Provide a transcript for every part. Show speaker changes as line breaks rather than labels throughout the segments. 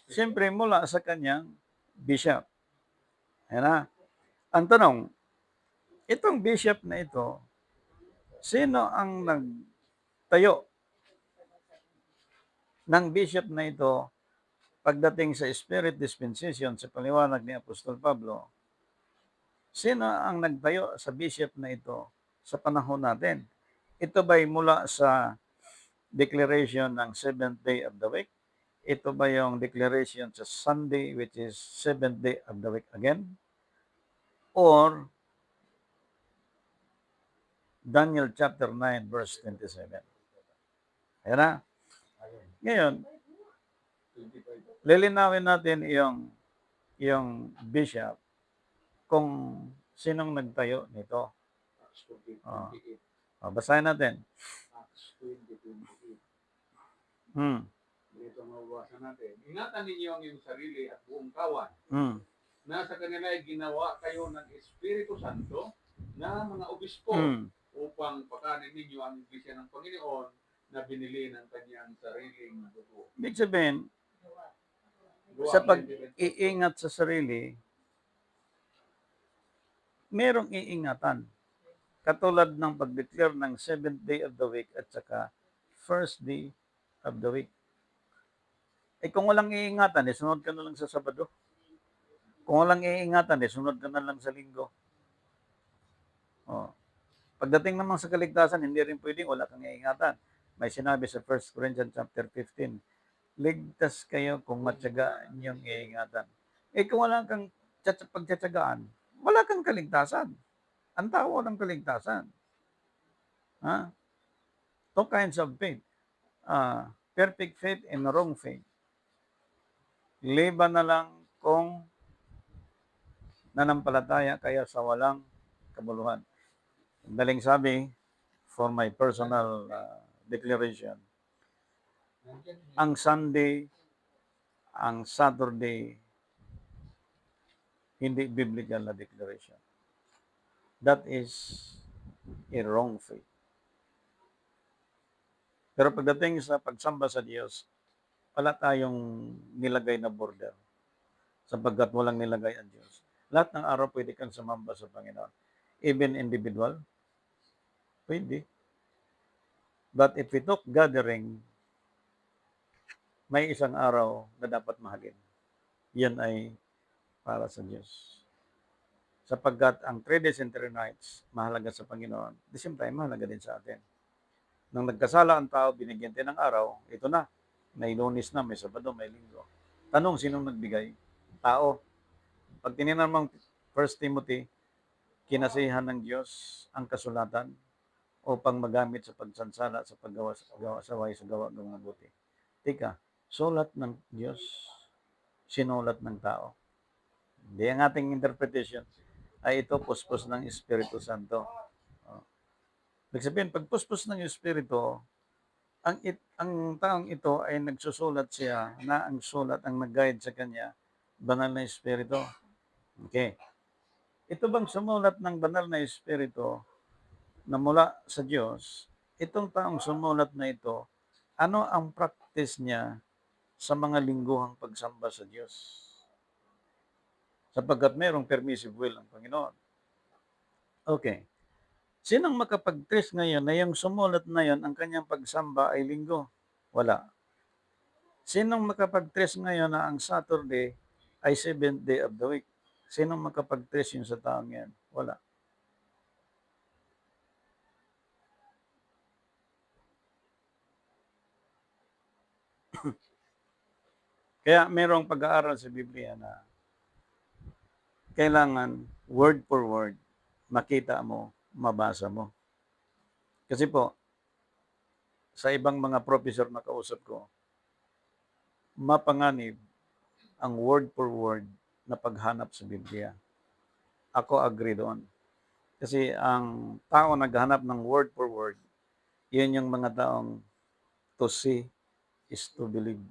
Siyempre mula sa kanyang bishop. Ayan na. Ang tanong, itong bishop na ito, sino ang nagtayo ng bishop na ito pagdating sa Spirit Dispensation sa paliwanag ni Apostol Pablo? Sino ang nagtayo sa bishop na ito sa panahon natin? Ito ba'y mula sa declaration ng seventh day of the week? Ito ba yung declaration sa Sunday, which is seventh day of the week again? Or Daniel chapter 9, verse 27? Ayan na. Ngayon, lilinawin natin yung bishop kung sinong nagtayo nito. Basahin natin.
Dito mababasa natin. Ingatan ninyo ang iyong sarili at buong kawan na sa kanila ay ginawa kayo ng Espiritu Santo na mga obispo upang pakanin ninyo ang iglesia ng Panginoon na binili ng kanyang sariling dugo.
Ibig sabihin, sa pag-iingat sa sarili, merong iingatan. Katulad ng pag-declare ng seventh day of the week at saka first day of the week. Kung walang iingatan, sunod ka na lang sa Sabado. Kung walang iingatan, sunod ka na lang sa Linggo. Pagdating naman sa kaligtasan, hindi rin pwedeng wala kang iingatan. May sinabi sa 1 Corinthians chapter 15, ligtas kayo kung matyaga niyong iingatan. Kung wala kang pagtsatsagaan, wala kang kaligtasan. Ang tao walang kaligtasan. Two kinds of faith. Perfect faith and wrong faith. Liban na lang kung nanampalataya kaya sa walang kabuluhan. Daling sabi, for my personal declaration, ang Sunday, ang Saturday, hindi biblical na declaration. That is a wrong faith. Pero pagdating sa pagsamba sa Diyos, wala tayong nilagay na border sapagkat walang nilagay ang Diyos. Lahat ng araw pwede kang sumamba sa Panginoon. Even individual, pwede. But if we talk gathering, may isang araw na dapat mahalin. Yan ay para sa Diyos. Sapagkat ang 3 days and 3 nights, mahalaga sa Panginoon. At the same time, mahalaga din sa atin. Nang nagkasala ang tao, binigyan din ng araw, ito na. May Lunes na, may Sabado, may Linggo. Tanong, sinong nagbigay? Tao. Pag tinignan mo 1 Timothy, kinasihan ng Diyos ang kasulatan upang magamit sa pagsansala sa paggawa sa gawa ng mabuti. Tika, sulat ng Diyos, sinulat ng tao. Hindi ang ating interpretation ay ito puspos ng Espiritu Santo. Ibig sabihin, pag puspos ng Espiritu, ang taong ito ay nagsusulat siya na ang sulat ang nag-guide sa kanya, banal na Espiritu. Okay. Ito bang sumulat ng banal na Espiritu na mula sa Diyos, itong taong sumulat na ito, ano ang practice niya sa mga lingguhang pagsamba sa Diyos? Sapagkat mayroong permissive will ang Panginoon. Okay. Sinong makapag-trace ngayon na yung sumulat na yon ang kanyang pagsamba ay linggo? Wala. Sinong makapag-trace ngayon na ang Saturday ay 7th day of the week? Sinong makapag-trace yun sa taong yan? Wala. Kaya merong pag-aaral sa Biblia na kailangan word for word makita mo, mabasa mo. Kasi po, sa ibang mga professor na kausap ko, mapanganib ang word for word na paghanap sa Biblia. Ako agree doon. Kasi ang tao naghanap ng word for word, yun yung mga taong to see is to believe.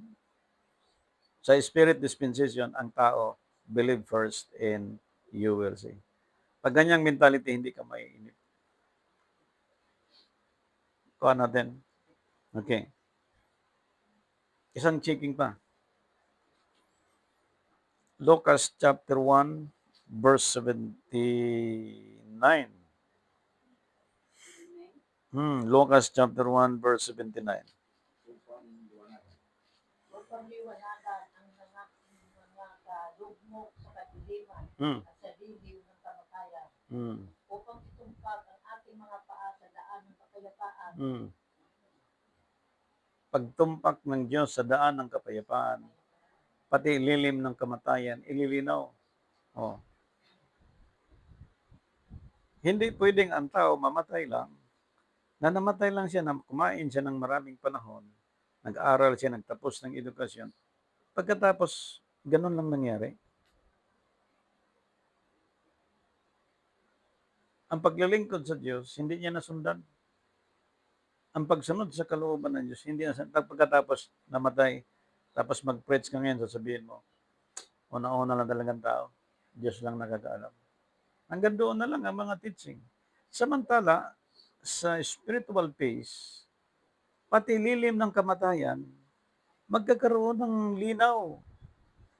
Sa Spirit Dispensation, ang tao, believe first and you will see. Pag ganyang mentality, hindi ka maiinip. Kuha natin. Okay. Isang checking pa. Lucas chapter 1, verse 79. Lucas chapter 1, verse 79.
Upang liwanagan ang mga kalugmok sa kadiliman
Hmm.
at sa diliw ng kamatayan,
Hmm.
upang itumpag ang ating mga paa sa daan ng kapayapaan.
Hmm. Pagtumpak ng Diyos sa daan ng kapayapaan, pati lilim ng kamatayan, ililinaw. Oh. Hindi pwedeng ang tao mamatay lang. Na namatay lang siya, na kumain siya ng maraming panahon, nag-aral siya, nagtapos ng edukasyon. Pagkatapos, ganun lang nangyari. Ang paglilingkod sa Diyos, hindi niya nasundan. Ang pagsunod sa kalooban ng Diyos, hindi nasundan. Pagkatapos namatay, tapos mag-preach ka ngayon, sasabihin mo, una-una lang talagang tao. Diyos lang nakakaalam. Hanggang doon na lang ang mga teaching. Samantala, sa spiritual phase, pati lilim ng kamatayan, magkakaroon ng linaw.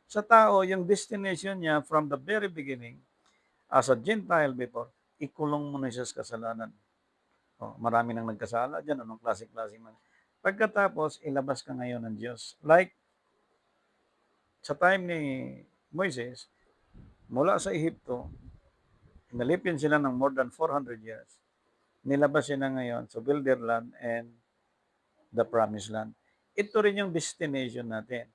Sa tao, yung destination niya from the very beginning, as a Gentile before, ikulong mo na siya sa kasalanan. Oh, marami nang nagkasala dyan, anong klase-klase man. Pagkatapos, ilabas ka ngayon ng Diyos. Like, sa time ni Moises, mula sa Ehipto, nalipin sila ng more than 400 years. Nilabas sila ngayon sa Wilderland and the Promised Land. Ito rin yung destination natin.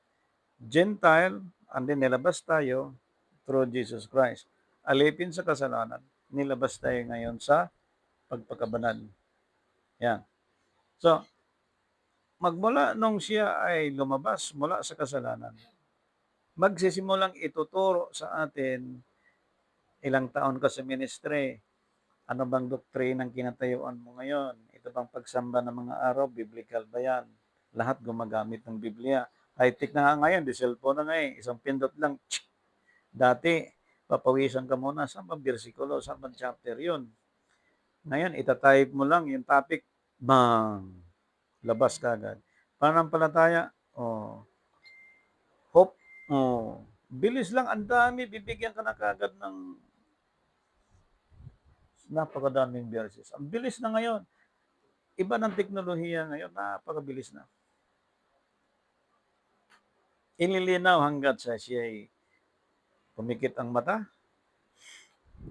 Gentile, and then nilabas tayo through Jesus Christ. Alipin sa kasalanan, nilabas tayo ngayon sa pagpakabanal. Yan. So, magmula nung siya ay lumabas mula sa kasalanan, magsisimulang ituturo sa atin ilang taon ka sa ministry, ano bang doktrinang kinatayuan mo ngayon? Ito bang pagsamba ng mga araw, biblical ba yan? Lahat gumagamit ng Biblia. High-tech na nga ngayon, di cellphone na nga eh. Isang pindot lang. Dati, papawisan ka muna. Saan bang versikulo? Saan bang chapter yun? Ngayon, itatype mo lang yung topic. Bang! Labas ka agad. Pananampalataya, oh. Hope, oh. Bilis lang, ang dami. Bibigyan ka na kagad ng napakadaming verses. Ang bilis na ngayon. Iba ng teknolohiya ngayon, napakabilis na. Ililinaw hanggat sa siya'y pumikit ang mata.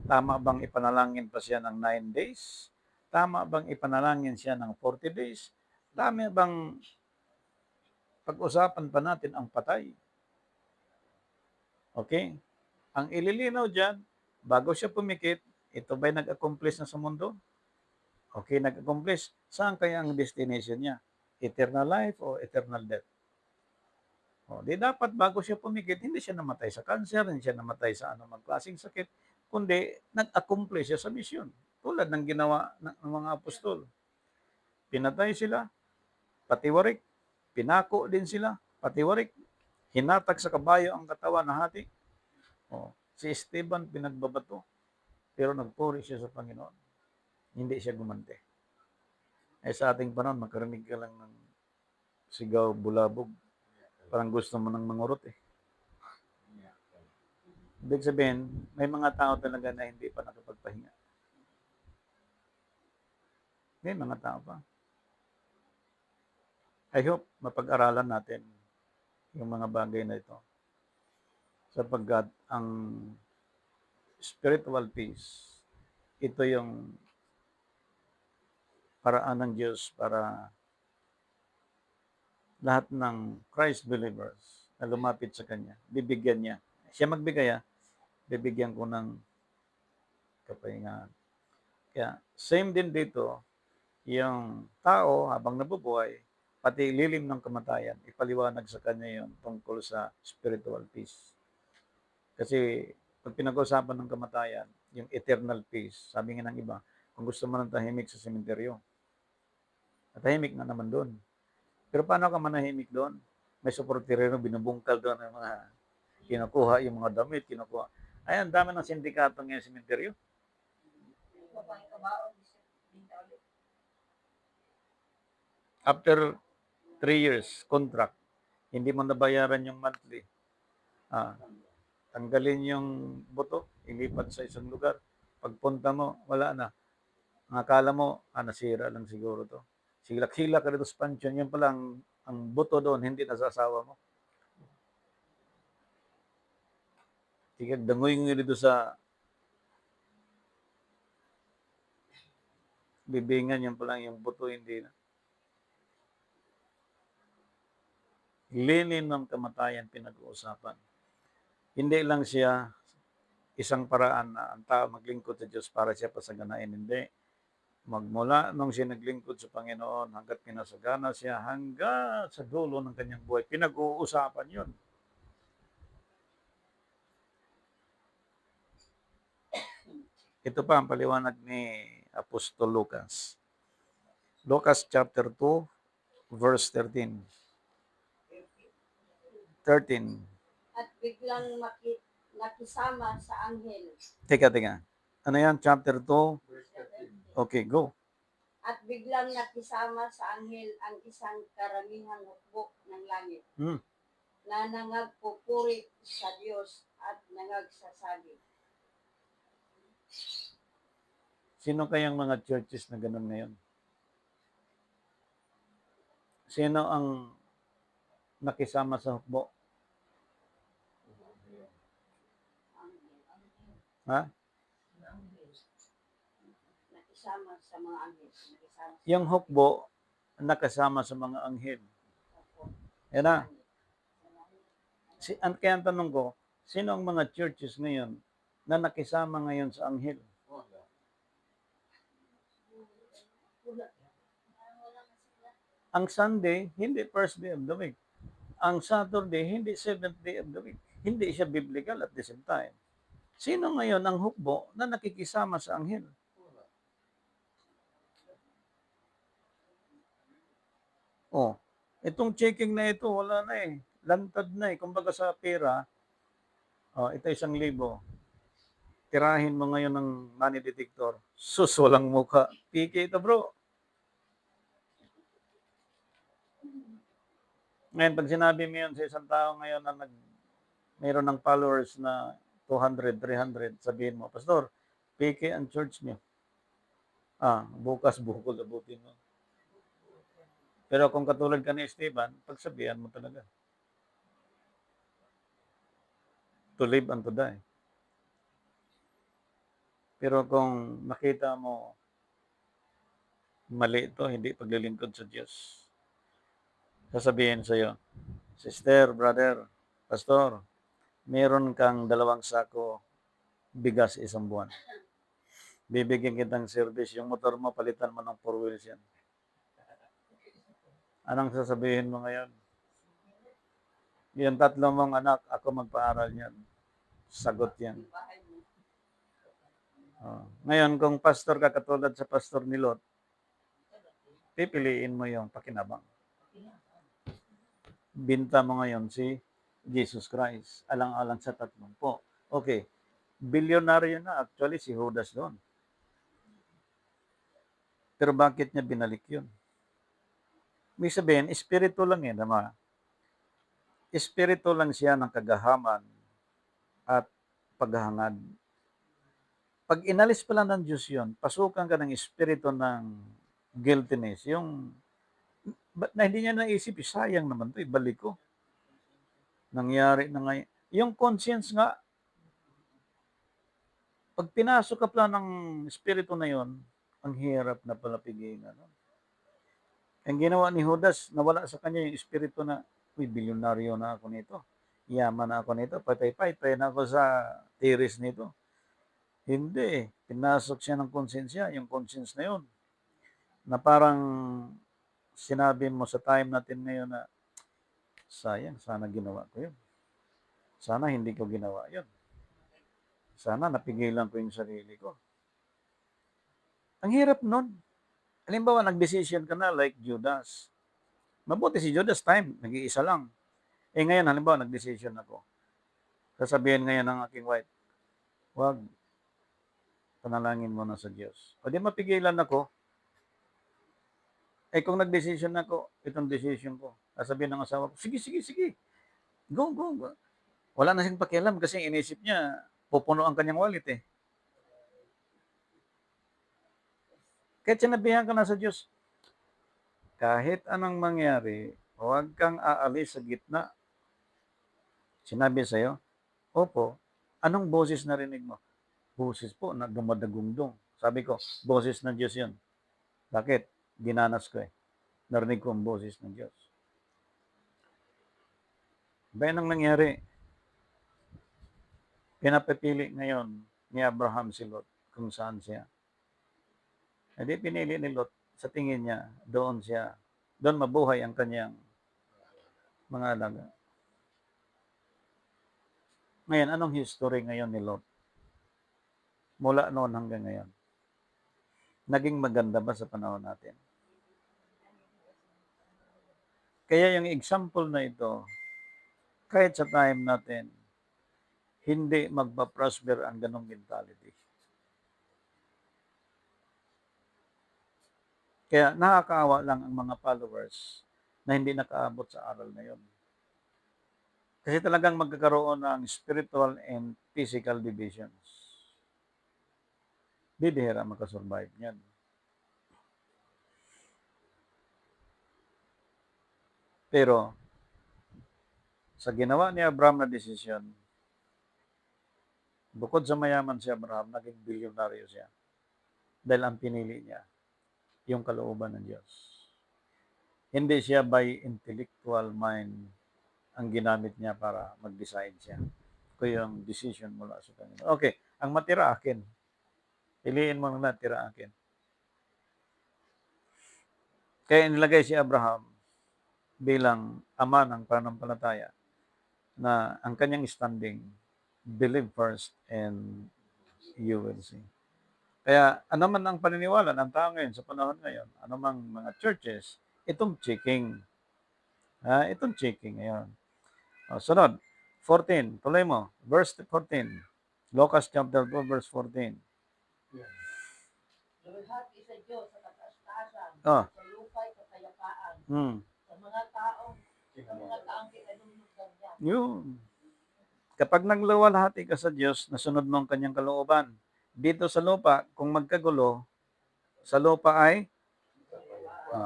Tama bang ipanalangin pa siya ng 9 days? Tama bang ipanalangin siya ng 40 days? Tama bang pag-usapan pa natin ang patay? Okay? Ang ililinaw dyan, bago siya pumikit, ito ba'y nag-accomplish na sa mundo? Okay, nag-accomplish. Saan kaya ang destination niya? Eternal life o eternal death? O, di dapat bago siya pumikit, hindi siya namatay sa cancer, hindi siya namatay sa anumang klaseng sakit, kundi nag-accomplish siya sa mission. Tulad ng ginawa ng mga apostol. Pinatay sila, patiwarik, pinako din sila, patiwarik, hinatag sa kabayo ang katawan na hati. O, si Esteban pinagbabato, pero nagpuri siya sa Panginoon. Hindi siya gumante. Eh sa ating panahon, makarinig ka lang ng sigaw, bulabog. Parang gusto mo nang mangurot eh. Ibig sabihin, may mga tao talaga na hindi pa nakapagpahinga. May mga tao pa. I hope mapag-aralan natin yung mga bagay na ito. Sapagkat ang spiritual peace, ito yung paraan ng Diyos para lahat ng Christ believers na lumapit sa Kanya, bibigyan niya. Siya magbigay, bibigyan ko ng kapahingahan. Kaya same din dito, yung tao habang nabubuhay, pati lilim ng kamatayan, ipaliwanag sa kanya yon tungkol sa spiritual peace. Kasi pag pinag-usapan ng kamatayan, yung eternal peace, sabi nga ng iba, kung gusto mo ng tahimik sa sementeryo, tahimik na naman doon. Pero paano ka manahimik doon? May suporterero, binubungkal doon ng mga kinukuha, yung mga damit, kinukuha. Ay, ang dami ng sindikato ngayon sa sementeryo. After 3 years contract, hindi mo nabayaran yung monthly. tanggalin yung buto, ilipat sa isang lugar. Pagpunta mo, wala na. Ang akala mo, nasira lang siguro to. Silak-silak ka dito sa pansyon, yan pala ang buto doon, hindi nasasawa mo. Sige, dangoy nga dito sa bibingan, yan pala yung buto, hindi na. Linin ng kamatayan pinag-uusapan. Hindi lang siya isang paraan na ang tao maglingkod sa Diyos para siya pasaganain. Hindi. Magmula nung siya naglingkod sa Panginoon hanggat pinasagana siya hanggang sa dulo ng kanyang buhay. Pinag-uusapan yun. Ito pa ang paliwanag ni Apostol Lucas. Lucas chapter 2, verse 13. 13.
At biglang nakisama sa anghel.
Teka. Ano yan? Chapter 2?
Verse 13.
Okay, go.
At biglang nakisama sa anghel ang isang karamihang hukbo ng langit na nangagpupuri sa Diyos at nangagsasabi.
Sino kayang mga churches na ganun ngayon? Sino ang nakisama sa hukbo? Ha?
Nakisama sa mga anghel.
Yung hukbo, nakasama sa mga anghel. Yan na. Kaya ang tanong ko, sino ang mga churches ngayon na nakisama ngayon sa anghel? Ang Sunday, hindi first day of the week. Ang Saturday, hindi seventh day of the week. Hindi siya biblical at the same time. Sino ngayon ang hukbo na nakikisama sa anghel? Oh, itong checking na ito, wala na eh. Lantad na eh. Kumbaga sa pera, ito 1,000. Tirahin mo ngayon ng money detector. Sus, walang mukha. Piki ito, bro. Ngayon, pag sinabi mo yun sa isang tao ngayon na mayroon ng followers na 200, 300, sabihin mo, Pastor, piki ang church niyo. Bukas bukol abutin mo. Pero kung katulad ka ni Esteban, pagsabihan mo talaga. To live and to die. Pero kung nakita mo mali ito, hindi paglilingkod sa Diyos, sasabihin sa iyo, Sister, brother, pastor, meron kang 2 sako bigas isang buwan. Bibigyan kitang service. Yung motor mo, palitan mo ng 4 wheels yan. Anong sasabihin mo ngayon? Yung 3 mong anak, ako magpaaral yan. Sagot yan. Ngayon, kung pastor ka katulad sa pastor ni Lot, pipiliin mo yung pakinabang. Binta mo ngayon si Jesus Christ, alang-alang sa 30. Okay, bilyonaryo na actually si Judas doon. Pero bakit niya binalik yun? Ibig sabihin, espiritu lang yan, naman. Espiritu lang siya ng kagahaman at paghahangad. Pag inalis pa lang ng Diyos yun, pasukan ka ng espiritu ng guiltiness, yung na hindi niya naisip, sayang naman to, ibalik ko. Nangyari na ngayon. Yung conscience nga, pag pinasok ka pala ng espiritu na yon, ang hirap na palapigin. Ang ginawa ni Judas, nawala sa kanya yung espiritu na, bilyonaryo na ako nito. Yaman na ako nito. Patay na ako sa tiris nito. Hindi. Pinasok siya ng konsensya. Yung conscience na yun. Na parang sinabi mo sa time natin ngayon na, sayang, sana ginawa ko yun. Sana hindi ko ginawa yun. Sana napigilan ko yung sarili ko. Ang hirap nun. Halimbawa, nag-decision ka na like Judas. Mabuti si Judas time, nag-iisa lang. Ngayon, halimbawa, nag-decision ako. Sasabihin ngayon ng aking wife, wag, panalangin mo na sa Diyos. O di mapigilan ako. Kung nag-decision ako, itong decision ko, sasabihin ng asawa ko, sige. Go. Wala na siyang pakialam kasi inisip niya, pupuno ang kanyang wallet eh. Kahit sinabihan ka na sa Diyos, kahit anong mangyari, huwag kang aalis sa gitna. Sinabi sa'yo, opo, anong boses narinig mo? Boses po na dumadagundong. Sabi ko, boses ng Diyos yun. Bakit? Dinanas ko eh. Narinig ko ang boses ng Diyos. Ba yan ang nangyari? Pinapipili ngayon ni Abraham si Lot kung saan siya. Hindi pinili ni Lot sa tingin niya, doon mabuhay ang kanyang mga alaga. Ngayon, anong history ngayon ni Lot? Mula noon hanggang ngayon. Naging maganda ba sa panahon natin? Kaya yung example na ito, kahit sa time natin, hindi magpa-prosper ang ganong mentality. Kaya nakakaawa lang ang mga followers na hindi nakaabot sa aral na yun. Kasi talagang magkakaroon ng spiritual and physical divisions. Bibihira makasurvive niyan. Pero, sa ginawa ni Abraham na desisyon, bukod sa mayaman si Abraham, naging bilyonaryo siya. Dahil ang pinili niya, yung kalooban ng Diyos. Hindi siya by intellectual mind ang ginamit niya para mag-decide siya. Kaya yung decision mula sa Panginoon. Okay, ang matira akin. Piliin mo na tira akin. Kaya nilagay si Abraham bilang ama ng pananampalataya na ang kanyang standing, believe first and you will see. Kaya ano man ang paniniwala ng tao ngayon sa panahon ngayon, ano mang mga churches, itong checking. Itong checking ngayon. Sunod, 14, tuloy mo, verse 14. Lucas chapter 2, verse 14.
Luwalhati sa Diyos sa kataas-taasan,
Oh.
sa lupay kapayapaan,
Hmm.
sa mga taong kinalulugdan niya.
Yun. Kapag nagluwalhati ka sa Diyos, nasunod mo ang kanyang kalooban. Dito sa lupa, kung magkagulo, sa lupa ay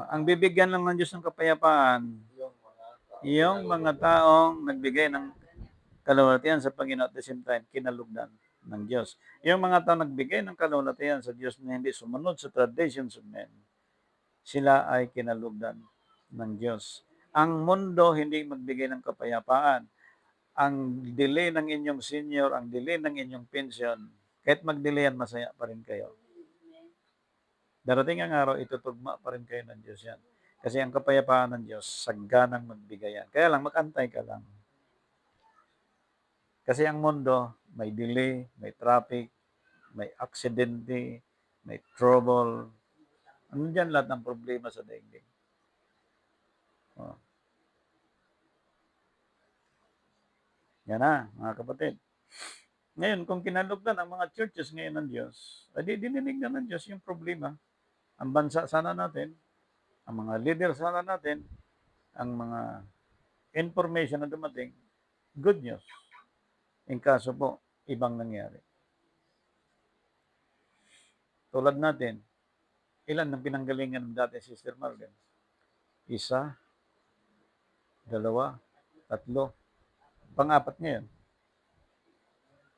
ang bibigyan lang ng Diyos ng kapayapaan, yung mga taong nagbigay ng kalulatian sa Panginoon at the same time, kinalugdan ng Diyos. Yung mga taong nagbigay ng kalulatian sa Diyos na hindi sumunod sa traditions of men, sila ay kinalugdan ng Diyos. Ang mundo hindi magbigay ng kapayapaan. Ang delay ng inyong senior, ang delay ng inyong pension, kahit mag-delay yan, masaya pa rin kayo. Darating ang araw, itutugma pa rin kayo ng Diyos yan. Kasi ang kapayapaan ng Diyos, sagganang magbigay yan. Kaya lang, mag-antay ka lang. Kasi ang mundo, may delay, may traffic, may aksidente, may trouble. Ano dyan lahat ng problema sa daigdig? Oh. Yan na, mga kapatid. Ngayon, kung kinalugdan ang mga churches ngayon ng Diyos, adi dininig na ng Diyos yung problema. Ang bansa sana natin, ang mga leader sana natin, ang mga information na dumating, good news. In kaso po, ibang nangyari. Tulad natin, ilan ang pinanggalingan ng dati Sister Margaret? 1, 2, 3, pang-4 ngayon.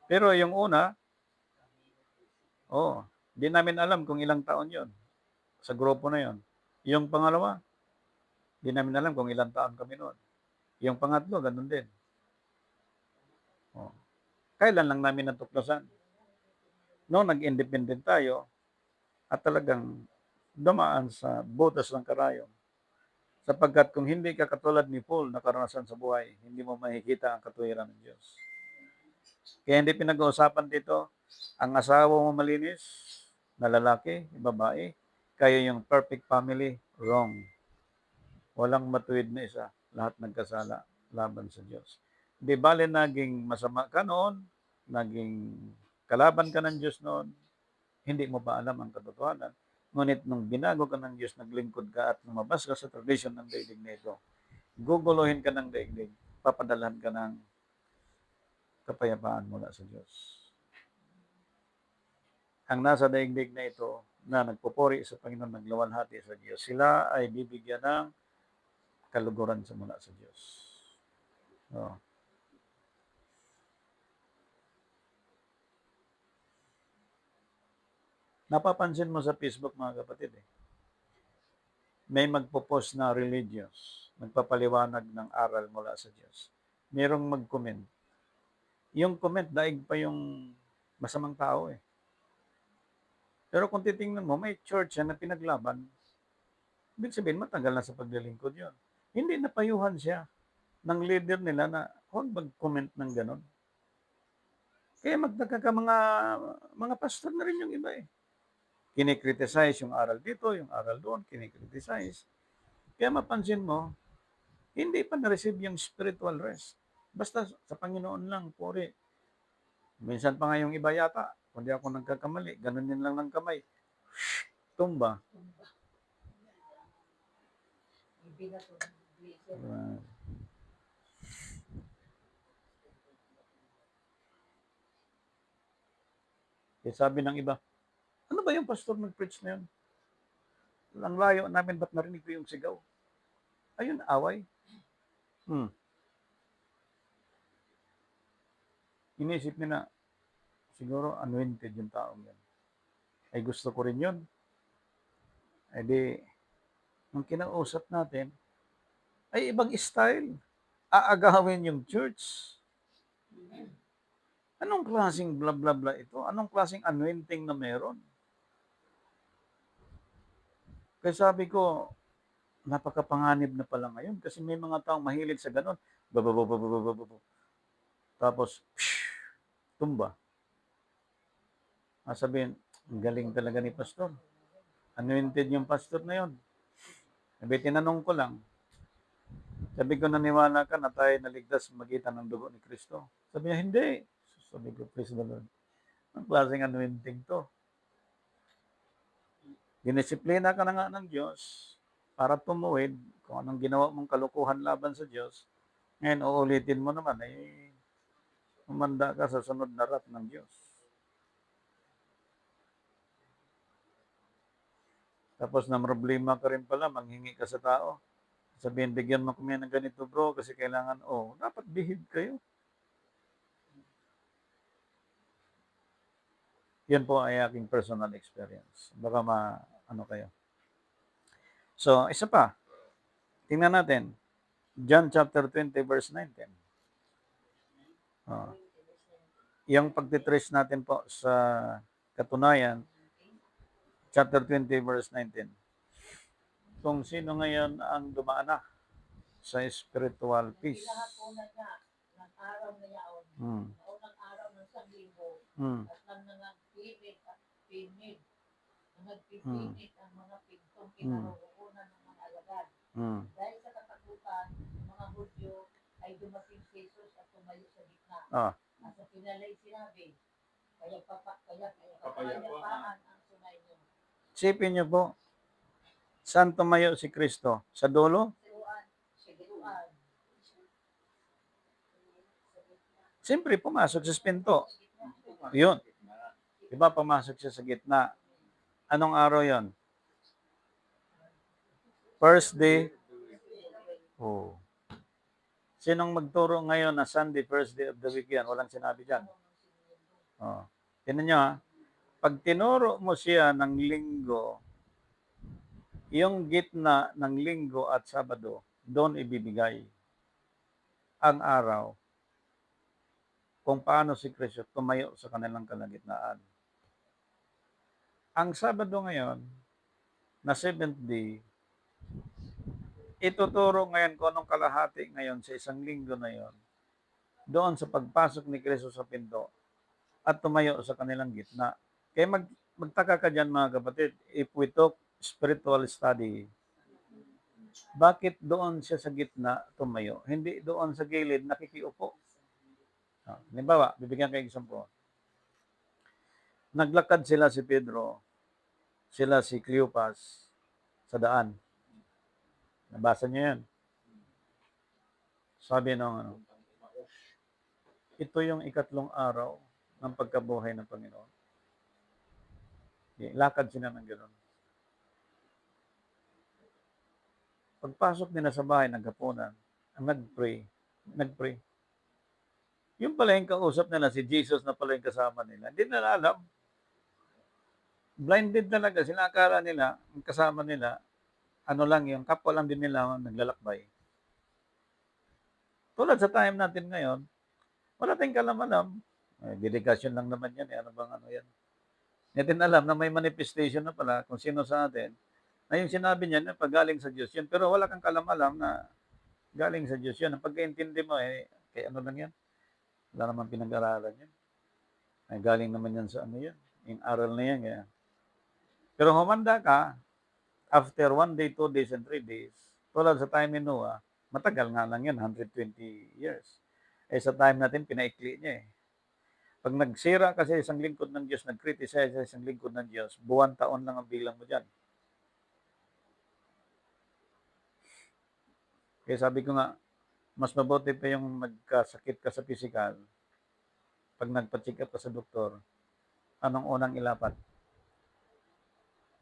Pero yung una, di namin alam kung ilang taon yon sa grupo na yon. Yung pangalawa, di namin alam kung ilang taon kami noon. Yung pangatlo, ganun din. Kailan lang namin natuklasan? No, nag-independent tayo at talagang dumaan sa butas ng karayom. Sapagkat kung hindi ka katulad ni Paul na karanasan sa buhay, hindi mo makikita ang katuwiran ng Diyos. Kaya hindi pinag-uusapan dito, ang asawa mo malinis, na lalaki, babae, kayo yung perfect family, wrong. Walang matuwid na isa, lahat nagkasala laban sa Diyos. Di bale naging masama ka noon, naging kalaban ka ng Diyos noon, hindi mo pa alam ang katotohanan. Ngunit nung binago ka ng Diyos, naglingkod ka at lumabas ka sa tradition ng daigdig nito, guguluhin ka ng daigdig, papadalhan ka ng kapayapaan mula sa Diyos. Ang nasa daigdig na ito na nagpupuri sa Panginoon, nagluwalhati sa Diyos, sila ay bibigyan ng kaluguran sa mula sa Diyos. Oh. Napapansin mo sa Facebook, mga kapatid, may magpo-post na religious, magpapaliwanag ng aral mula sa Diyos. Merong mag-comment. Yung comment, daig pa yung masamang tao Pero kung titingnan mo, may church na pinaglaban. Ibig sabihin, matagal na sa paglilingkod yun. Hindi napayuhan siya ng leader nila na huwag mag-comment ng ganon. Kaya magtaka ka mga pastor na rin yung iba Kinikriticize yung aral dito, yung aral doon, kinikriticize. Kaya mapansin mo, hindi pa na-receive yung spiritual rest. Basta sa Panginoon lang, puri. Minsan pa nga yung iba yata, kundi ako nagkakamali, ganun din lang ng kamay. Tumba. Sabi ng iba, ano ba yung pastor nag-preach na yun? Ang layo namin, ba't narinig ko yung sigaw? Ayun, away. Inisip nila, siguro anointed yung taong yan. Ay gusto ko rin yun. Ay di, nung kinausap natin, ay ibang style. Aagawin yung church. Anong klaseng bla bla bla ito? Anong klaseng anointing na meron? Kaya sabi ko, napakapanganib na pala ngayon kasi may mga taong mahilig sa ganon. Tapos, tumba. Sabihin, ang galing talaga ni pastor. Anointed yung pastor na yun. Sabi, tinanong ko lang. Sabi ko, naniwala ka na tayo naligtas magitan ng dugo ni Kristo? Sabi niya, hindi. Sabi ko, praise the Lord. Ang klaseng anointing to. Dinisiplina ka na nga ng Diyos para tumuwid kung anong ginawa mong kalukuhan laban sa Diyos. Ngayon, uulitin mo naman, umanda ka sa sunod na wrath ng Diyos. Tapos na problema ka rin pala, manghingi ka sa tao. Sabihin, bigyan mo kami ng ganito bro, kasi kailangan, dapat behave kayo. Yan po ay aking personal experience. Baka kayo. So, isa pa. Tingnan natin. John chapter 20 verse 19. Yung pagtitrace natin po sa katunayan, chapter 20 verse 19. Kung sino ngayon ang dumaan na sa spiritual peace.
Ng araw na yaon, unang araw ng sanglibo, at nang nangagpinit at pinit, nangagpipinit ang mga pintong kinaroon ng mga alagad. Dahil sa katakutan, mga Hudyo ay dumating si Jesus at tumayo sa gitna. At sa pinalay sinabi, kaya kapayapaan ang sunay niyo.
Sipin niyo po, saan tumayo si Kristo? Sa dulo? Siyempre, pumasok sa pinto. Yun. Diba, pumasok siya sa gitna. Anong araw yon? First day. Sinong magturo ngayon na Sunday, first day of the week yan? Walang sinabi dyan. Tingnan nyo Pag tinuro mo siya ng linggo, yung gitna ng linggo at Sabado, doon ibibigay ang araw kung paano si Kristo tumayo sa kanilang kalagitnaan. Ang Sabado ngayon, na 7th day, ituturo ngayon kung anong kalahati ngayon sa isang linggo na yon doon sa pagpasok ni Kristo sa pinto at tumayo sa kanilang gitna. Kaya magtaka ka dyan mga kapatid, if we talk spiritual study, bakit doon siya sa gitna tumayo? Hindi doon sa gilid nakikiupo. Halimbawa, bibigyan kayo example. Naglakad sila si Pedro, sila si Cleopas sa daan. Nabasa niyo yan. Sabi ng ito yung ikatlong araw ng pagkabuhay ng Panginoon. Lakad sila ng gano'n. Pagpasok nila sa bahay, naghapunan, ang nagpray. Yung pala yung kausap nila, si Jesus na pala yung kasama nila. Hindi nila alam. Blinded talaga. Sila akala nila, ang kasama nila, ano lang yung kapwa lang din nila naglalakbay. Tulad sa time natin ngayon, wala tayong kalam-alam. Delegation lang naman yan. Ano bang ano yan? Hindi natin alam na may manifestation na pala kung sino sa atin. Na yung sinabi niya na paggaling sa Diyos yun. Pero wala kang kalam-alam na galing sa Diyos yun. Ang pagkaintindi mo, kaya ano lang yan? Wala naman pinag-aralan yan. Ay, galing naman yan sa ano yan. Yung aral na yan. Kaya. Pero humanda ka, after 1 day, 2 days, and 3 days, tulad sa time ni Noah, matagal nga lang yan, 120 years. Sa time natin, pinaikli niya eh. Pag nagsira kasi isang lingkod ng Diyos, nag-criticize sa isang lingkod ng Diyos, buwan taon lang ang bilang mo dyan. Kaya sabi ko nga, mas mabuti pa yung magkasakit ka sa physical, pag nagpa-check up ka sa doktor, anong unang ilapat?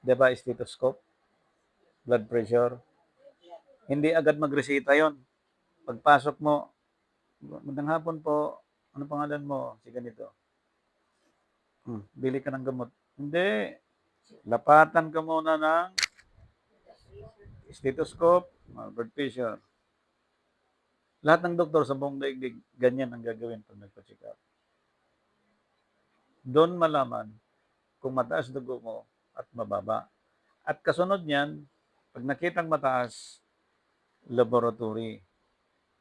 Diba, stethoscope, blood pressure. Hindi agad magresita yon. Pagpasok mo, magandang hapon po, ano pangalan mo? Si ganito. Bili ka ng gamot. Hindi. Lapatan ka muna ng stethoscope, blood pressure. Lahat ng doktor sa buong daigdig, ganyan ang gagawin pag nagpa-check up. Doon malaman kung mataas dugo mo at mababa. At kasunod niyan, pag nakitang mataas, laboratory.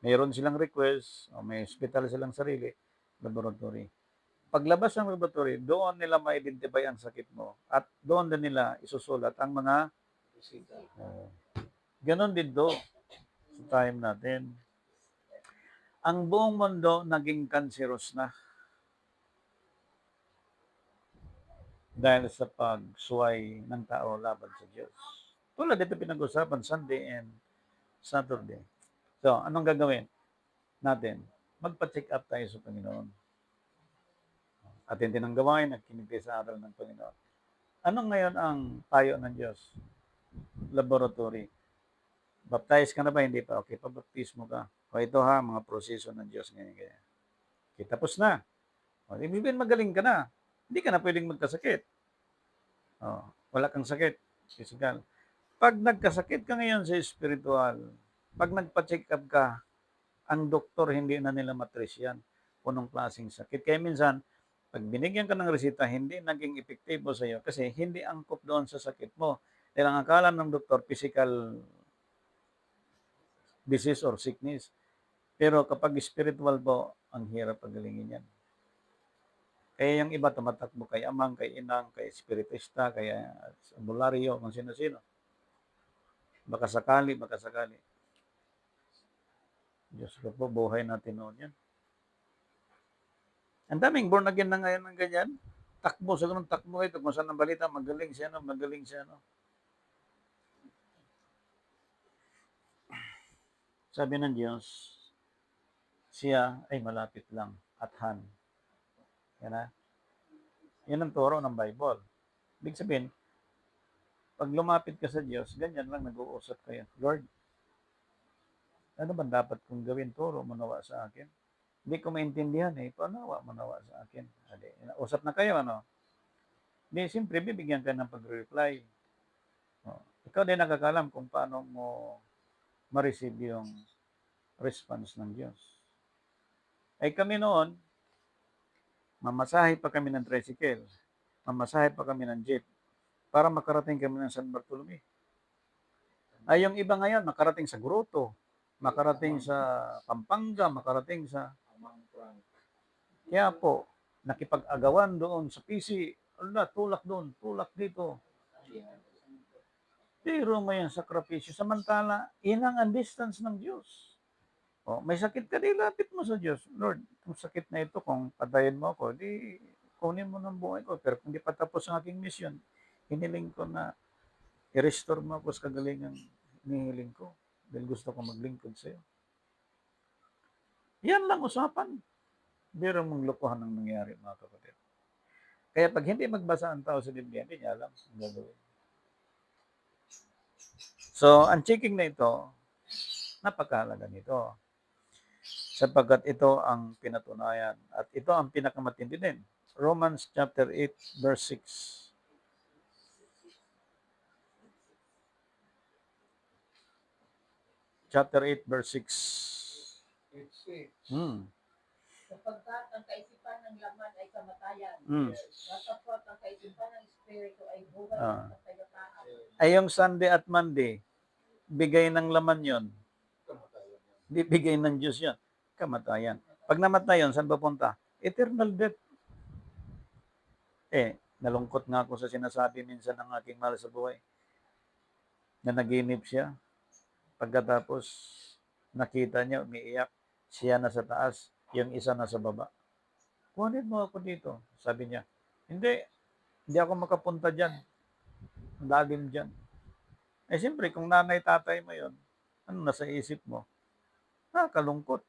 Mayroon silang request, o may hospital silang sarili, laboratory. Paglabas ng laboratory, doon nila ma-identify ang sakit mo at doon din nila isusulat ang mga ganon din do sa time natin. Ang buong mundo naging cancerous na dahil sa pagsuway ng tao laban sa Diyos. Tulad dito pinag-usapan Sunday and Saturday. So, anong gagawin natin? Magpa-check up tayo sa Panginoon. Atin din ang gawain, nagkinig tayo sa aral ng Panginoon. Anong ngayon ang payo ng Diyos? Laboratory. Baptize ka na ba? Hindi pa. Okay, pabaptismo ka. O ito ha, mga proseso ng Diyos ngayon. Okay, tapos na. O, ibig sabihin magaling ka na. Hindi ka na pwedeng magkasakit. O, wala kang sakit. Physical. Pag nagkasakit ka ngayon sa spiritual, pag nagpa-check up ka, ang doktor hindi na nila matrace yan kung anong klaseng sakit. Kaya minsan, pag binigyan ka ng resita, hindi naging epektibo sa iyo kasi hindi angkop doon sa sakit mo. Dahil ang akala ng doktor, physical disease or sickness. Pero kapag spiritual po, ang hirap pagalingin yan. Kaya yung iba tumatakbo kay amang, kay inang, kay spiritista, kay albularyo, kung sino-sino. Baka sakali. Diyos ko po, buhay natin noon yan. Ang daming born again na ngayon ng ganyan. Takbo, sa ganun takbo ito. Kung saan ang balita, magaling siya. Sabi ng Diyos, siya ay malapit lang at hand. Yan na. Yan ang turo ng Bible. Ibig sabihin, pag lumapit ka sa Diyos, ganyan lang nag-uusap kayo. Lord, ano ba dapat kong gawin? Turo mo nawa sa akin. Hindi ko maintindihan Panawa mo nawa sa akin. Usap na kayo, ano? Hindi, siyempre, bibigyan ka ng pag-reply. Ikaw din nakakalam kung paano mo ma-receive yung response ng Diyos. Ay kami noon, mamasahe pa kami ng tricycle, mamasahe pa kami ng jeep, para makarating kami ng San Bartolome. Ay yung iba ngayon, makarating sa Grotto, makarating sa Pampanga, makarating sa Quiapo, nakipag-agawan doon sa PC, tulak doon, tulak dito. Pero may sakripisyo. Samantala, inang ang distance ng Diyos. May sakit ka, di lapit mo sa Diyos. Lord, kung sakit na ito, kung patayin mo ako, di kunin mo ng buhay ko. Pero kung di pa tapos ang aking mission, hiniling ko na i-restore mo ako sa kagalingang hinihiling ko. Dahil gusto ko maglingkod sa iyo. Yan lang usapan. Biro mong lokohan ang nangyari, mga kapatid. Kaya pag hindi magbasa ang tao sa Biblia, hindi niya alam ang gagawin. So, ang checking na ito, napakahalaga nito. Sapagkat ito ang pinatunayan at ito ang pinakamatindi din. Romans chapter 8 verse 6. Chapter 8 verse 6.
It's it.
Sapagkat ang kaisipan ng laman ay kamatayan.
Mm.
Datapot ang kaisipan ng espiritu ay buhay
Ah.
at kapayapaan.
Ay yung Sunday at Monday, bigay ng laman yon.
Kamatayan yan.
Hindi bigay ng Diyos yon. Kamatayan. Pag namatay yun, saan papunta? Eternal death. Nalungkot nga ako sa sinasabi minsan ng aking mahal sa buhay. Na naginip siya. Pagkatapos, nakita niya, umiiyak. Siya na sa taas, yung isa na sa baba. Kunin mo ako dito. Sabi niya, hindi ako makapunta dyan. Lalim dyan. Siyempre, kung nanay, tatay mo yon, ano nasa isip mo? Kalungkot.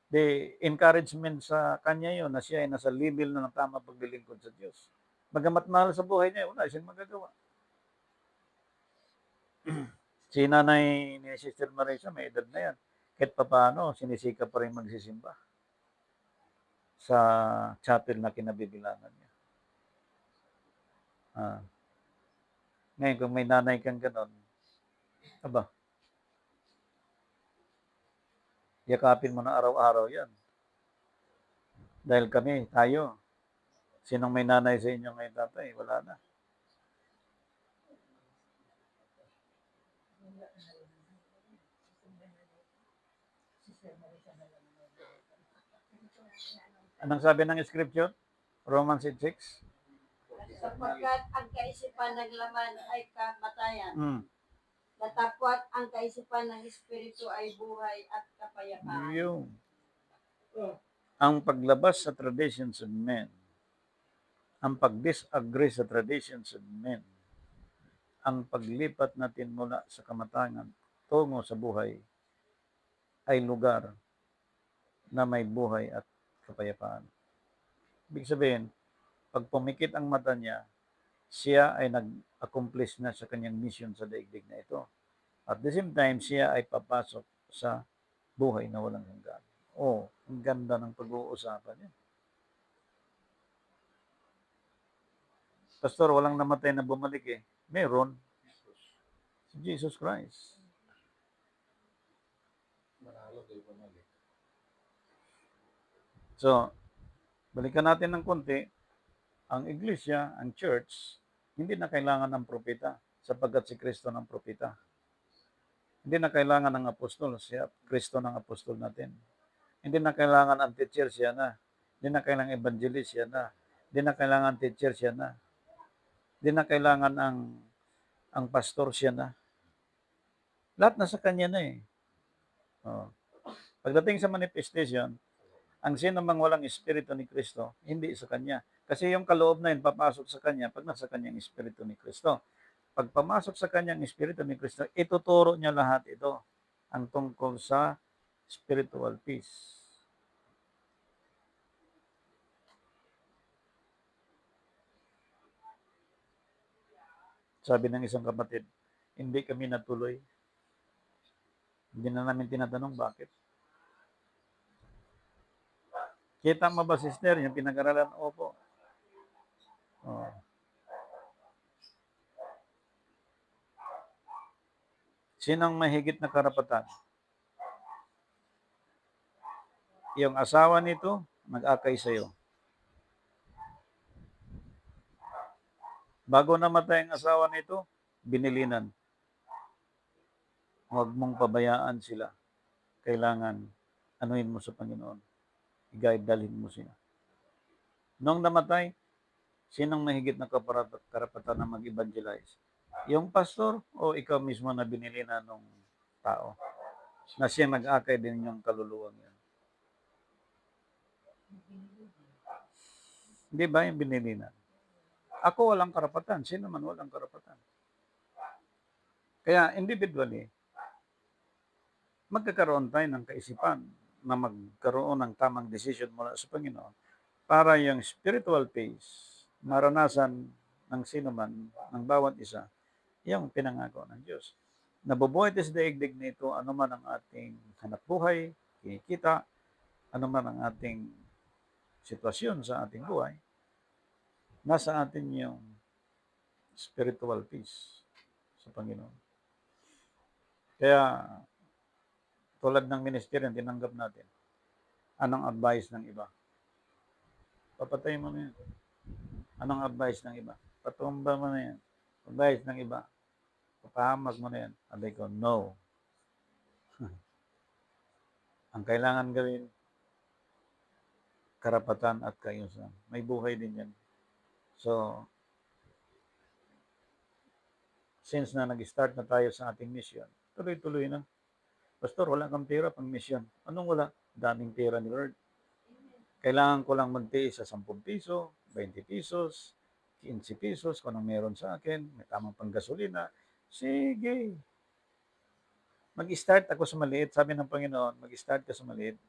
The encouragement sa kanya yon na siya ay nasa level na ng tama paglilingkod sa Diyos. Bagamat mahal sa buhay niya, wala siyang magagawa. Si nanay ni Sister Marisa, may edad na yan. Kahit paano, sinisika pa rin magsisimba sa chapel na kinabibilangan niya. Ngayon, kung may nanay kang ganon, yakapin mo na araw-araw yan. Dahil tayo, sinong may nanay sa inyo ngayon, tatay? Wala na. Anong sabi ng scripture? Romans 8:6?
Sapagkat ang kaisipan ng laman ay kamatayan.
Mm.
Datapwat ang kaisipan ng espiritu ay buhay at kapayapaan.
Yung ang paglabas sa traditions of men, ang pag-disagree sa traditions of men, ang paglipat natin mula sa kamatayan tungo sa buhay, ay lugar na may buhay at kapayapaan. Ibig sabihin, pag pumikit ang mata niya, siya ay nag-accomplish na sa kanyang mission sa daigdig na ito. At the same time, siya ay papasok sa buhay na walang hanggan. Ang ganda ng pag-uusapan niya. Pastor, walang namatay na bumalik Meron. Si Jesus Christ.
Manalo kayo bumalik.
So, balikan natin ng konti. Ang iglesia, ang church, hindi na kailangan ng propeta sapagkat si Kristo ng propeta. Hindi na kailangan ng apostol, siya Kristo ng apostol natin. Hindi na kailangan ang teacher, siya na. Hindi na kailangan evangelist, siya na. Hindi na kailangan teacher, siya na. Hindi na kailangan ang pastor, siya na. Lahat nasa kanya na Pagdating sa manifestation, ang sino mang walang espiritu ni Kristo, hindi sa kanya. Kasi yung kaloob na yun, papasok sa kanya pag nasa kanyang espiritu ni Kristo. Pag pamasok sa kanyang espiritu ni Kristo, ituturo niya lahat ito ang tungkol sa spiritual peace. Sabi ng isang kapatid, hindi kami natuloy. Hindi na namin tinatanong bakit. Kita mo ba, sister, yung pinag-aralan? Opo. Sinong mahigit na karapatan? Yung asawa nito, nag-akay sa'yo. Bago namatay ang asawa nito, binilinan. Huwag mong pabayaan sila. Kailangan anuhin mo sa Panginoon. I-guide, dalhin mo sila. Nung namatay, sinong mahigit na karapatan na mag-evangelize? Yung pastor o ikaw mismo na binili na nung tao? Na siya nag-akay din yung kaluluwang yan. Di ba yung binili na? Ako walang karapatan. Sino man walang karapatan. Kaya individually, magkakaroon tayo ng kaisipan na magkaroon ng tamang decision mula sa Panginoon para yung spiritual pace maranasan ng sino man, ng bawat isa, yung pinangako ng Diyos. Nabubuhay tayo sa daigdig nito, ano man ang ating hanap buhay, kinikita, ano man ang ating sitwasyon sa ating buhay, nasa atin yung spiritual peace sa Panginoon. Kaya, tulad ng ministeryo, tinanggap natin, anong advice ng iba? Papatay mo na yan. Anong advice ng iba? Patumba mo na yan. Advice ng iba. Papahamag mo na yan. Sabi ko, no. Ang kailangan gawin, karapatan at kaayusan. May buhay din yan. So, since na nag-start na tayo sa ating mission, tuloy-tuloy na. Pastor, wala kang pera pang mission. Anong wala? Daming pera ni Lord. Kailangan ko lang magtiis sa 10 piso, 20 pesos, 15 pesos, kung anong meron sa akin, may tamang panggasolina. Sige. Mag-start ako sa maliit. Sabi ng Panginoon, mag-start ka sa maliit.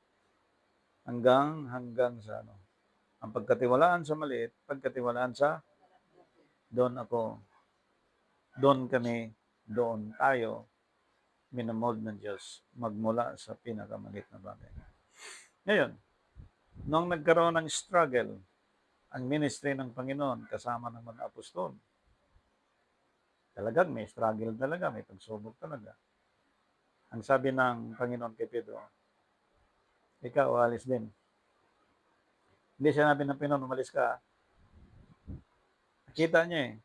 Hanggang sa ano. Ang pagkatiwalaan sa maliit, pagkatiwalaan sa doon tayo, minamold ng Diyos, magmula sa pinakamaliit na bagay. Ngayon, nung nagkaroon ng struggle, ang ministry ng Panginoon kasama ng mga apostol, talagang may struggle talaga, may pagsubok talaga. Ang sabi ng Panginoon kay Pedro, ikaw, alis din. Hindi siya nabi ng Panginoon, umalis ka. Kita niya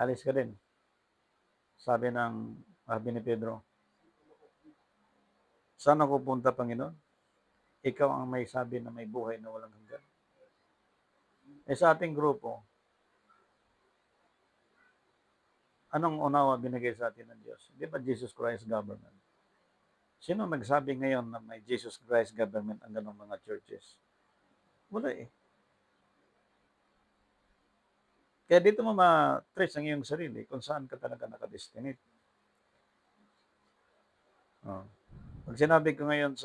alis ka din. Sabi ni Pedro, saan ako punta, Panginoon? Ikaw ang may sabi na may buhay na walang hanggan. Sa ating grupo, anong unawa binigay sa atin ng Diyos? Di ba Jesus Christ government? Sino nagsabi ngayon na may Jesus Christ government ang ganong mga churches? Wala Kaya dito mo ma-trace ang iyong sarili kung saan ka talaga nakadestinate. Pag sinabi ko ngayon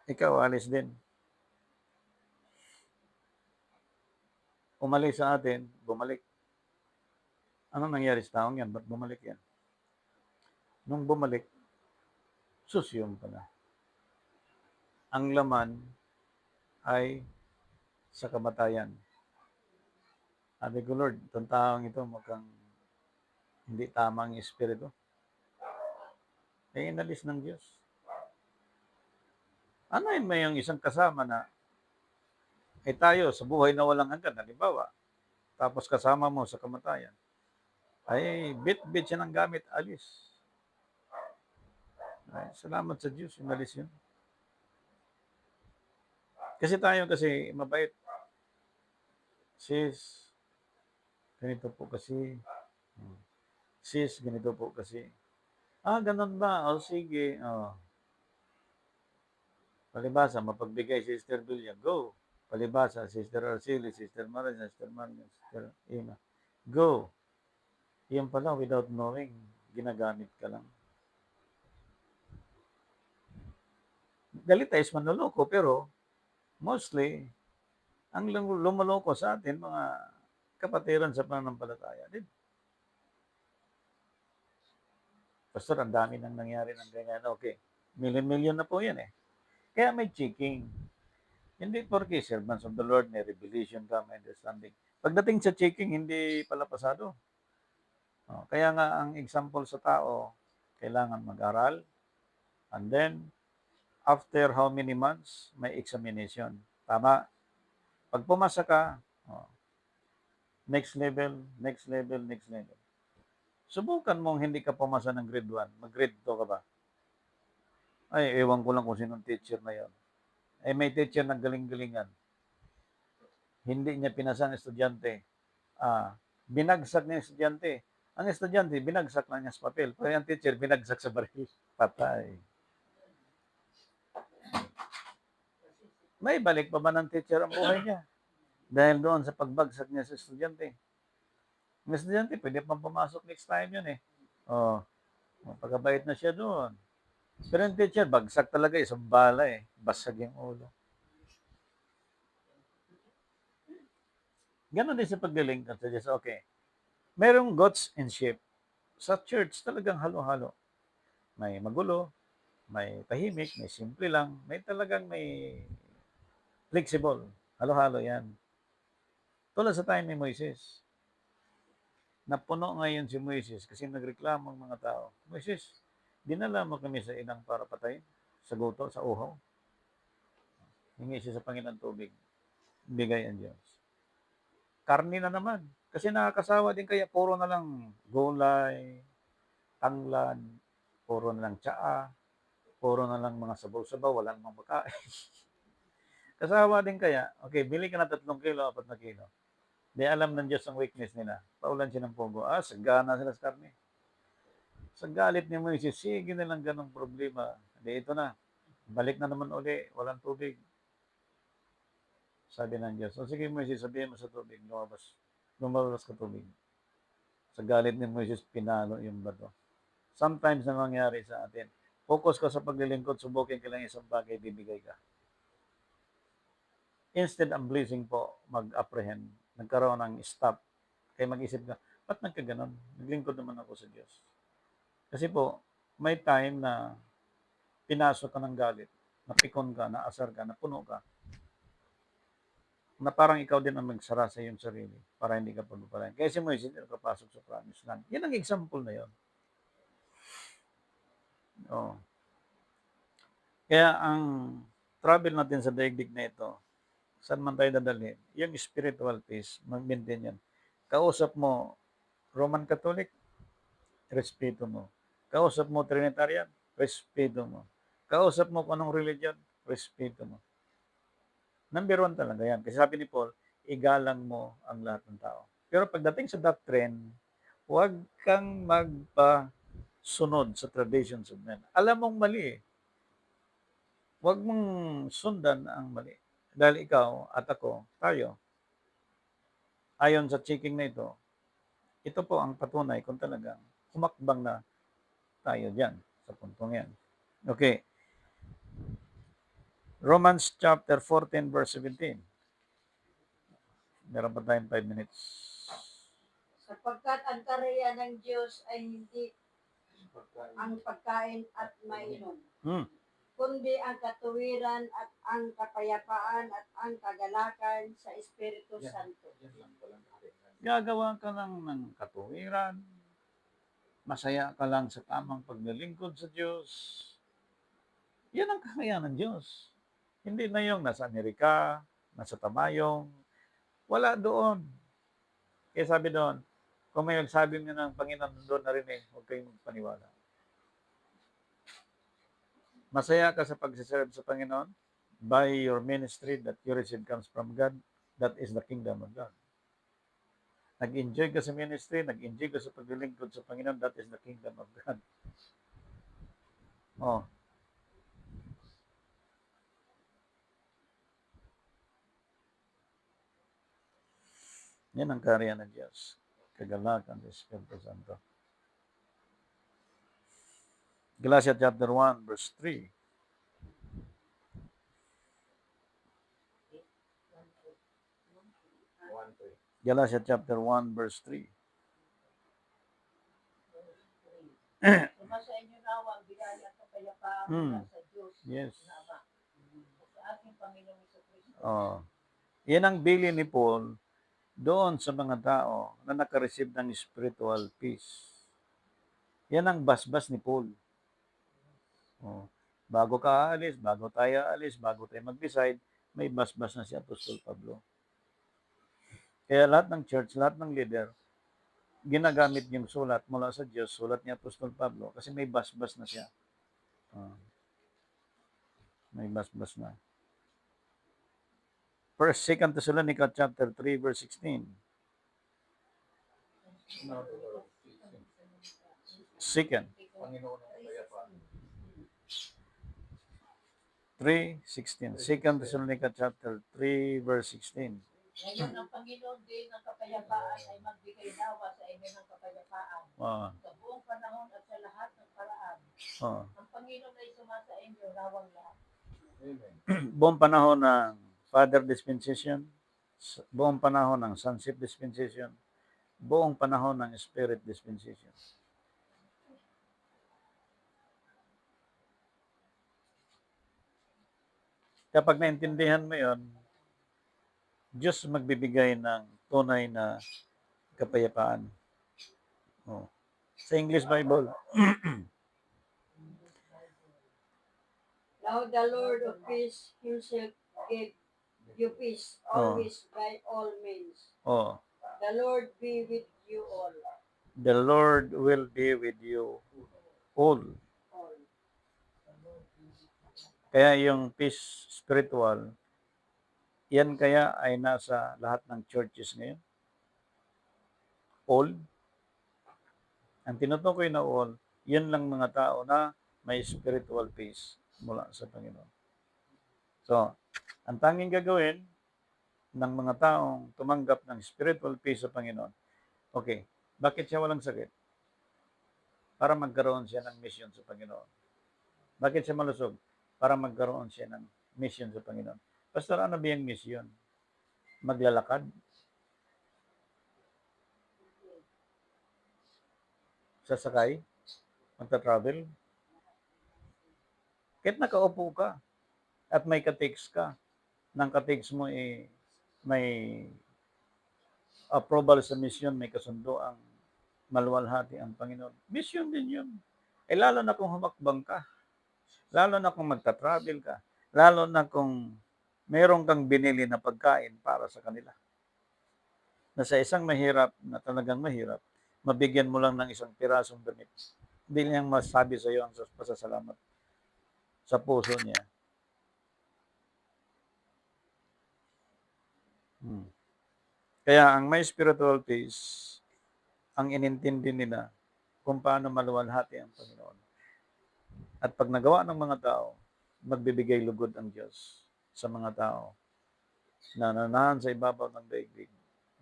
ikaw, alis din. Umalis sa atin, bumalik. Anong nangyari sa taong yan? Ba't bumalik yan? Nung bumalik, susyong pala. Ang laman ay sa kamatayan. Sabi ko, Lord, itong taong ito mukhang hindi tama ang espiritu. Inalis ng Diyos. Ano yun may yung isang kasama na tayo sa buhay na walang hanggan, halimbawa, tapos kasama mo sa kamatayan, ay bit-bit siya ng gamit, alis. Ay, salamat sa Diyos, inalis yun. Kasi tayo mabait. Sis, ganito po kasi. Sis, ganito po kasi. Ganun ba? O sige. Palibasa, mapagbigay si Sister Bilya, go. Palibasa, Sister Arceli, Sister Marina, Sister Marina, Sister Ina, go. Yan pala, without knowing, ginagamit ka lang. Galit tayo sa manloloko, pero mostly, ang lumaloko sa atin, mga kapatiran sa pananampalataya din. Pastor, ang dami nang nangyari ng ganyan. Okay, million na po yan Kaya may checking. Hindi porke servants of the Lord, may revelation ka, may understanding. Pagdating sa checking, hindi pala pasado. Kaya nga ang example sa tao, kailangan mag-aral, and then, after how many months, may examination. Tama? Pag pumasa ka, next level. Subukan mong hindi ka pumasa ng grade 1. Mag-grade 2 ka ba? Ay, ewan ko lang kung sinong teacher na yon. May teacher na galing-galingan. Hindi niya pinasa ang estudyante. Binagsak niya ang estudyante. Ang estudyante, binagsak lang niya sa papel. Pero yung teacher, binagsak sa baril. Patay. May balik pa ba ng teacher ang buhay niya? Dahil doon sa pagbagsak niya sa estudyante. Ang estudyante, pwede pang pumasok next time yun pagkabait na siya doon. Pero yung teacher, bagsak talaga, isang bala eh. Basag yung ulo. Ganon din sa paglilingkod sa Diyos. Okay. Merong goats and sheep. Sa church, talagang halo-halo. May magulo, may tahimik, may simple lang, may talagang may flexible. Halo-halo yan. Tulad sa time ni Moises. Napuno ngayon si Moises kasi nagreklamo ang mga tao. Moises, dinala mo kami sa inang para patayin, sa guto, sa uhaw. Hingi siya sa Panginoon tubig. Bigay ang Diyos. Karni na naman. Kasi nakakasawa din kaya puro na lang gulay, tanglad, puro na lang tsaa, puro na lang mga sabaw-sabaw, wala namang makain. Kasawa din kaya, okay, bili ka na 3 kilo, 4 na kilo. Di alam ng Diyos ang weakness nila. Paulan siya ng pugo. Sagana sila sa karne. Sa galit ni Moises, sige na lang ganong problema. Di ito na. Balik na naman uli. Walang tubig. Sabi ng Diyos. O sige Moises, sabihin mo sa tubig. Lumabas. Lumabas ka tubig. Sa galit ni Moises, pinalo yung bato. Sometimes na mangyari sa atin. Focus ka sa paglilingkod, subukin ka lang isang bagay, bibigay ka. Instead ang blessing po, mag-apprehend. Nagkaroon ng stop. Kaya mag-isip ka, ba't nagkaganon? Naglingkod naman ako sa Diyos. Kasi po, may time na pinasok ka ng galit, napikon ka, naasar ka, napuno ka, na parang ikaw din ang magsara sa iyong sarili para hindi ka pagpapalain. Kaya si Moises nakapasok sa promised land. Yan ang example na yun. Oh. Kaya ang travel natin sa daigdig na ito, saan man tayo dadalhin, yung spiritual peace, mag-maintain yan. Kausap mo, Roman Catholic, respeto mo. Kausap mo, Trinitarian, respeto mo. Kausap mo kung anong religion, respeto mo. Number 1 talaga yan. Kasi sabi ni Paul, igalang mo ang lahat ng tao. Pero pagdating sa doctrine, huwag kang magpasunod sa traditions of men. Alam mong mali eh. Huwag mong sundan ang mali. Dahil ikaw at ako, tayo, ayon sa checking na ito po ang patunay kung talagang humakbang na tayo dyan sa puntong yan. Okay. Romans chapter 14 verse 17. Meron pa tayong 5 minutes.
Sapagkat ang karya ng Diyos ay hindi ang pagkain at mainom, kundi ang katuwiran at ang kapayapaan at ang kagalakan sa Espiritu Santo.
Gagawa ka lang ng katuwiran, masaya ka lang sa tamang paglilingkod sa Diyos. Yan ang kakayaan ng Diyos. Hindi na yung nasa Amerika, nasa Tamayong, wala doon. Kaya sabi doon, kung may nagsabi niya ng Panginoon doon narinig, huwag kayong magpaniwala. Masaya ka sa pagsiserve sa Panginoon by your ministry that you receive comes from God. That is the kingdom of God. Nag-enjoy ka sa ministry, nag-enjoy ka sa paglilingkod sa Panginoon, that is the kingdom of God. Oh. Yan ang karya ng Diyos. Kagalakan sa Espiritu Santo. Galatians chapter 1 verse 3. Galatians chapter 1 verse 3.
Sumasa inyo nawa ang biyaya at kapayapaan mula sa Diyos
Yes.
na Ama. Sa ating Panginoong Jesucristo.
Oh. Yan ang bili ni Paul doon sa mga tao na nakareceive ng spiritual peace. Yan ang basbas ni Paul. Oh. Bago ka aalis, bago tayo aalis, bago tayo mag-decide, may basbas na si Apostol Pablo. Kaya lahat ng church, lahat ng leader, ginagamit yung sulat mula sa Diyos, sulat ni Apostol Pablo, kasi may basbas na siya. May basbas na. First, 2 Thessalonica chapter 3, verse 16. Second. 3:16. 2 Thessalonica chapter 3, verse 16.
Ngayon ang Panginoon din ng kapayapaan ay magbigay nawa sa inyo ng kapayapaan
Oo.
sa buong panahon at sa lahat ng paraan.
Oo.
Ang Panginoon ay sumasa inyo nawang lahat.
Amen.
Buong panahon ng Father Dispensation, buong panahon ng Sonship Dispensation, buong panahon ng Spirit Dispensation. Kapag naintindihan mo yon, Diyos magbibigay ng tunay na kapayapaan. Oh. Sa English Bible,
Now the Lord of peace himself give you peace always by all means.
oh,
The Lord be with you all.
the Lord will be with you all.
All.
Kaya yung peace spiritual, yan kaya ay nasa lahat ng churches ngayon. All. Ang tinutukoy na all, yan lang mga tao na may spiritual peace mula sa Panginoon. So, ang tanging gagawin ng mga taong tumanggap ng spiritual peace sa Panginoon, okay, bakit siya walang sakit? Para magkaroon siya ng mission sa Panginoon. Bakit siya malusog? Para magkaroon siya ng mission sa Panginoon. Pastor, ano ba yung mission? Maglalakad? Sasakay? Magta-travel? Kahit nakaupo ka at may ka-text ka, ng ka-text mo may approval sa mission, may kasundo ang maluwalhati ang Panginoon. Mission din yun. Lalo na kung humakbang ka, lalo na kung magta-travel ka, lalo na kung meron kang binili na pagkain para sa kanila. Na sa isang mahirap, na talagang mahirap, mabigyan mo lang ng isang pirasong damit. Hindi niyang masabi sa iyo ang pasasalamat sa puso niya. Kaya ang may spiritual peace, ang inintindi nila kung paano maluwalhati ang Panginoon. At pag nagawa ng mga tao, magbibigay lugod ang Diyos sa mga tao na nanahan sa ibabaw ng daigdig,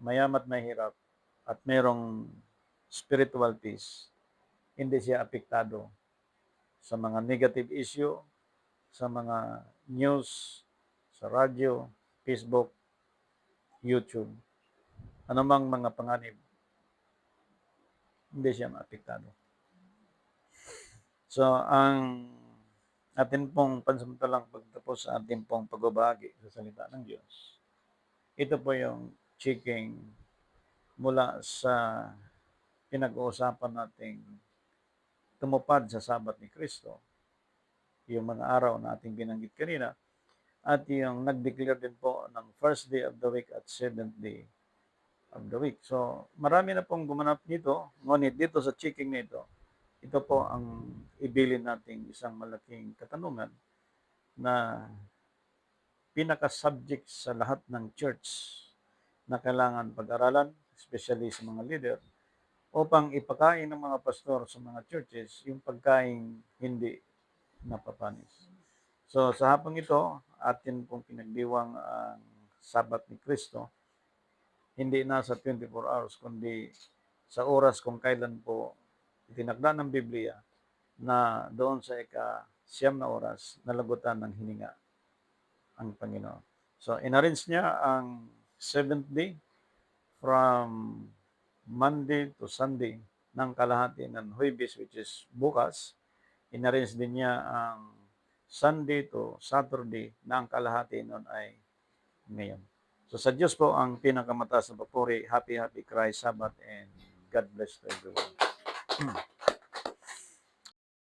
mayamat mahirap, at merong spiritual peace. Hindi siya apektado sa mga negative issue, sa mga news, sa radyo, Facebook, YouTube, anumang mga panganib, hindi siya maapektado. So, ang atin pong pansamantalang pagtapos sa ating pong pagbabahagi sa salita ng Diyos, ito po yung checking mula sa pinag-uusapan nating tumupad sa Sabat ni Kristo, yung mga araw na ating binanggit kanina, at yung nag-declare din po ng first day of the week at seventh day of the week. So, marami na pong gumanap dito, ngunit dito sa checking nito, ito po ang ibilin nating isang malaking katanungan na pinaka-subject sa lahat ng church na kailangan pag-aralan, especially sa mga leader, upang ipakain ng mga pastor sa mga churches yung pagkain hindi napapanis. So, sa hapong ito, atin pong pinagdiwang ang Sabat ni Kristo, hindi na sa 24 hours, kundi sa oras kung kailan po itinakda ng Biblia na doon sa ika-siyam na oras, nalagutan ng hininga ang Panginoon. So, inarrange niya ang 7th day from Monday to Sunday ng kalahati ng Huwebes, which is bukas. Inarrange din niya ang Sunday to Saturday na ang kalahati nun ay ngayon. So sa Diyos po ang pinakamataas na papuri. Happy Christ Sabbath and God bless to everyone.